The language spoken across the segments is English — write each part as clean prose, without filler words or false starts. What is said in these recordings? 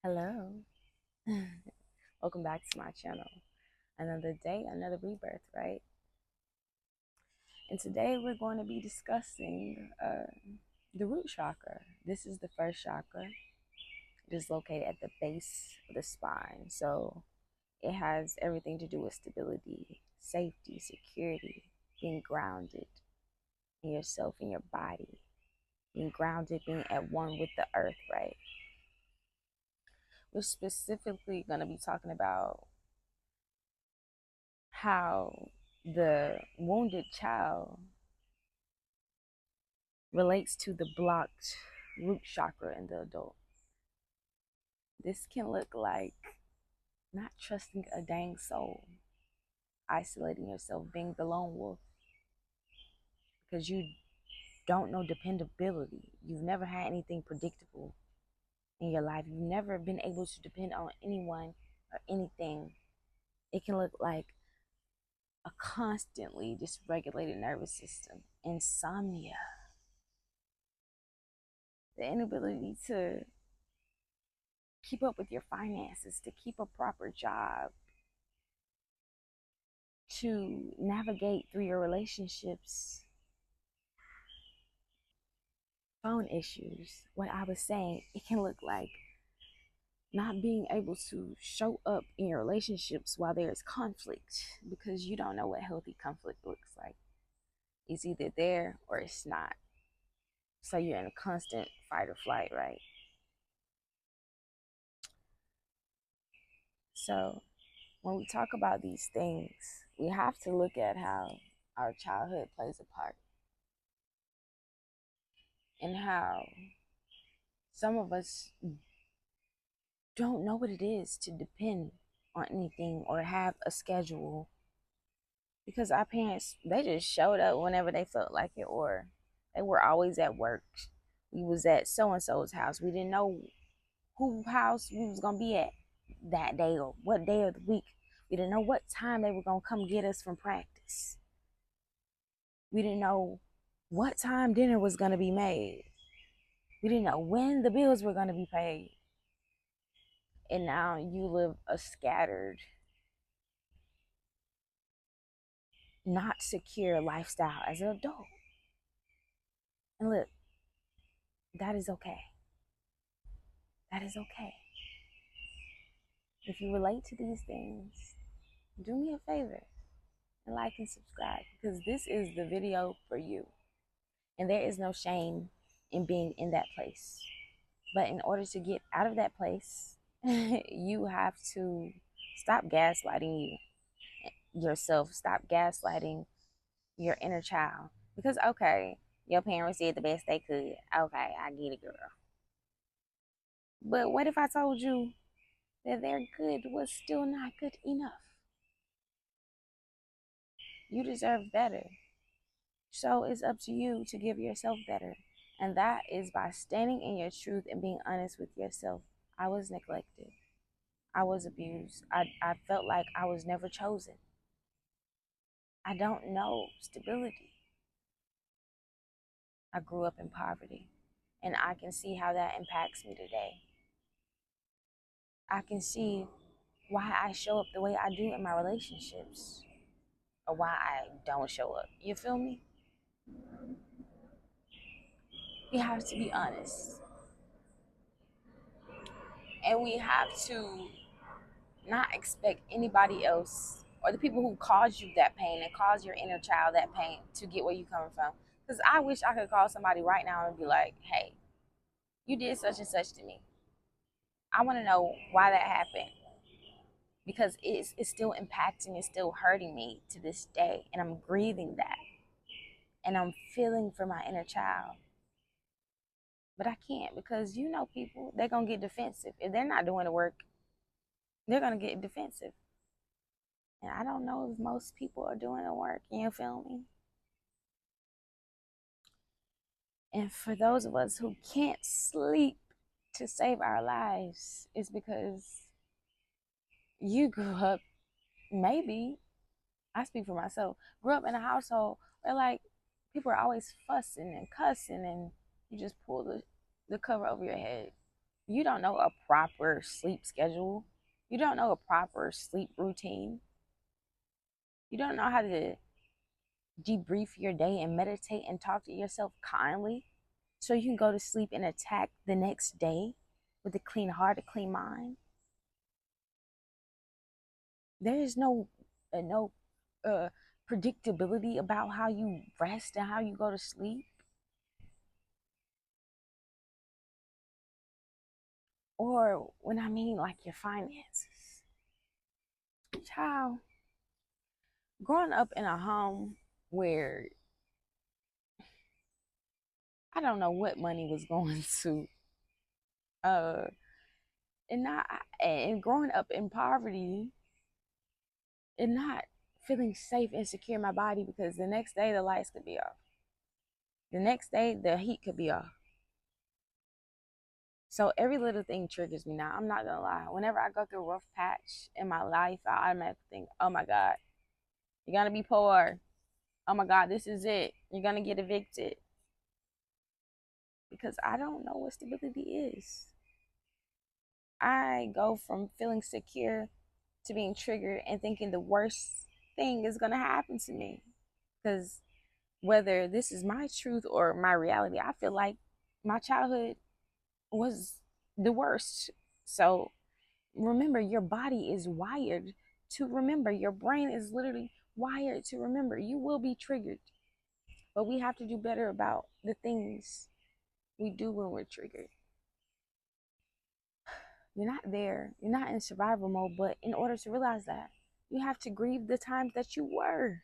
Hello. Welcome back to my channel. Another day, another rebirth, right? And today we're going to be discussing the root chakra. This is the first chakra. It is located at the base of the spine. So it has everything to do with stability, safety, security, being grounded in yourself, in your body, being grounded, being at one with the earth, right? We're specifically going to be talking about how the wounded child relates to the blocked root chakra in the adult. This can look like not trusting a dang soul, isolating yourself, being the lone wolf, because you don't know dependability. You've never had anything predictable in your life. You've never been able to depend on anyone or anything. It can look like a constantly dysregulated nervous system, insomnia, the inability to keep up with your finances, to keep a proper job, to navigate through your relationships, phone issues. What I was saying, it can look like not being able to show up in your relationships while there's conflict because you don't know what healthy conflict looks like. It's either there or it's not. So you're in a constant fight or flight, right? So when we talk about these things, we have to look at how our childhood plays a part and how some of us don't know what it is to depend on anything or have a schedule because our parents, they just showed up whenever they felt like it, or they were always at work. We was at so and so's house. We didn't know who house we was gonna be at that day or what day of the week. We didn't know what time they were gonna come get us from practice. We didn't know what time dinner was gonna be made. We didn't know when the bills were gonna be paid. And now you live a scattered, not secure lifestyle as an adult. And look, that is okay. That is okay. If you relate to these things, do me a favor and like and subscribe because this is the video for you. And there is no shame in being in that place. But in order to get out of that place, you have to stop gaslighting yourself, stop gaslighting your inner child. Because, okay, your parents did the best they could. Okay, I get it, girl. But what if I told you that their good was still not good enough? You deserve better. So it's up to you to give yourself better. And that is by standing in your truth and being honest with yourself. I was neglected. I was abused. I felt like I was never chosen. I don't know stability. I grew up in poverty. And I can see how that impacts me today. I can see why I show up the way I do in my relationships or why I don't show up. You feel me? We have to be honest. And we have to not expect anybody else or the people who caused you that pain and caused your inner child that pain to get where you coming from. Because I wish I could call somebody right now and be like, hey, you did such and such to me. I want to know why that happened. Because it's still impacting, it's still hurting me to this day. And I'm grieving that. And I'm feeling for my inner child. But I can't because you know people, they're going to get defensive. If they're not doing the work, they're going to get defensive. And I don't know if most people are doing the work. You feel me? And for those of us who can't sleep to save our lives, it's because you grew up, maybe, I speak for myself, grew up in a household where like people are always fussing and cussing and you just pull the cover over your head. You don't know a proper sleep schedule. You don't know a proper sleep routine. You don't know how to debrief your day and meditate and talk to yourself kindly so you can go to sleep and attack the next day with a clean heart, a clean mind. There is no uh, predictability about how you rest and how you go to sleep. Or when I mean like your finances. Child, growing up in a home where I don't know what money was going to, uh, and not and growing up in poverty and not feeling safe and secure in my body because the next day the lights could be off. The next day the heat could be off. So every little thing triggers me now. I'm not gonna lie. Whenever I go through a rough patch in my life, I automatically think, oh my God, you're gonna be poor. Oh my God, this is it. You're gonna get evicted. Because I don't know what stability is. I go from feeling secure to being triggered and thinking the worst thing is gonna happen to me. Because whether this is my truth or my reality, I feel like my childhood was the worst. So remember, your body is wired to remember. Your brain is literally wired to remember. You will be triggered, but we have to do better about the things we do when we're triggered. You're not there. You're not in survival mode, but in order to realize that, you have to grieve the times that you were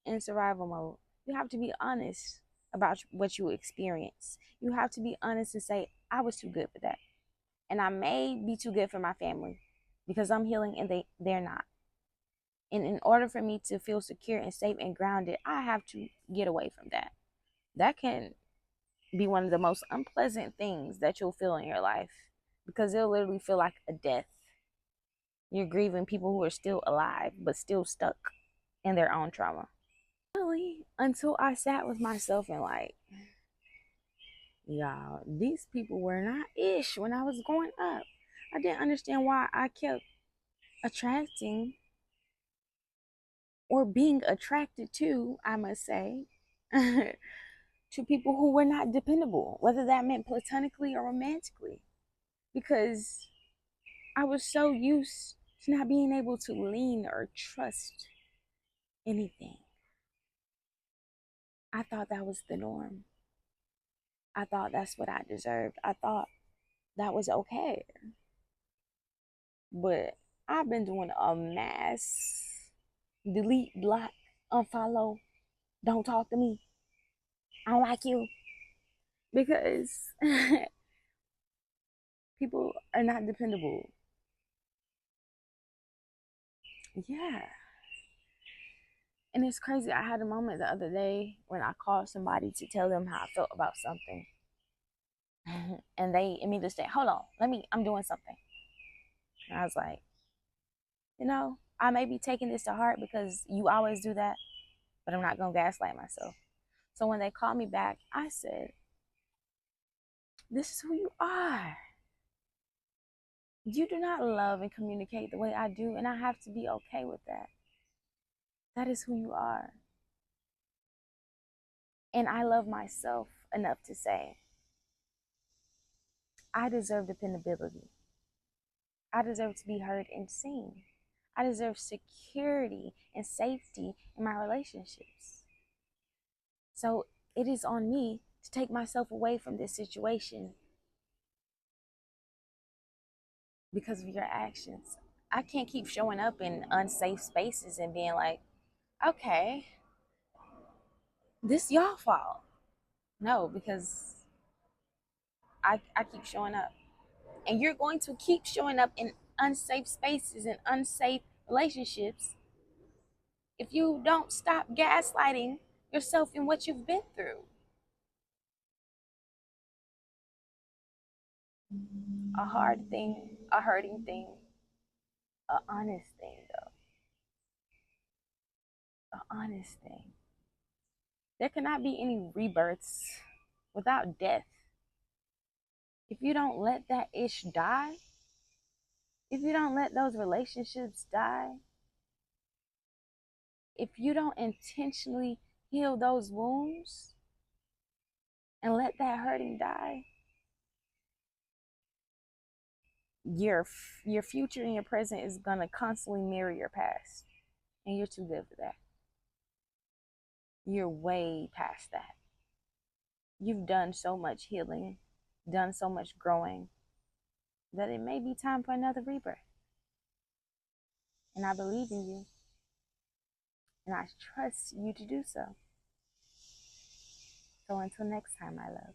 in survival mode. You have to be honest about what you experience. You have to be honest and say, I was too good for that. And I may be too good for my family because I'm healing and they're not. And in order for me to feel secure and safe and grounded, I have to get away from that. That can be one of the most unpleasant things that you'll feel in your life because it'll literally feel like a death. You're grieving people who are still alive but still stuck in their own trauma. Really, until I sat with myself and like, y'all, these people were not ish when I was growing up. I didn't understand why I kept attracting or being attracted to, I must say, to people who were not dependable, whether that meant platonically or romantically, because I was so used to not being able to lean or trust anything. I thought that was the norm. I thought that's what I deserved. I thought that was okay. But I've been doing a mass delete, block, unfollow, don't talk to me. I don't like you. Because people are not dependable. Yeah. And it's crazy. I had a moment the other day when I called somebody to tell them how I felt about something. And they immediately said, hold on, I'm doing something. And I was like, I may be taking this to heart because you always do that, but I'm not going to gaslight myself. So when they called me back, I said, this is who you are. You do not love and communicate the way I do, and I have to be okay with that. That is who you are. And I love myself enough to say, I deserve dependability. I deserve to be heard and seen. I deserve security and safety in my relationships. So it is on me to take myself away from this situation because of your actions. I can't keep showing up in unsafe spaces and being like, okay, this y'all fault. No, because I keep showing up. And you're going to keep showing up in unsafe spaces and unsafe relationships if you don't stop gaslighting yourself in what you've been through. A hard thing, a hurting thing, a honest thing though. A honest thing. There cannot be any rebirths without death. If you don't let that ish die, if you don't let those relationships die, if you don't intentionally heal those wounds and let that hurting die, your future and your present is going to constantly mirror your past. And you're too good for that. You're way past that. You've done so much healing, done so much growing, that it may be time for another rebirth. And I believe in you. And I trust you to do so. So until next time, my love.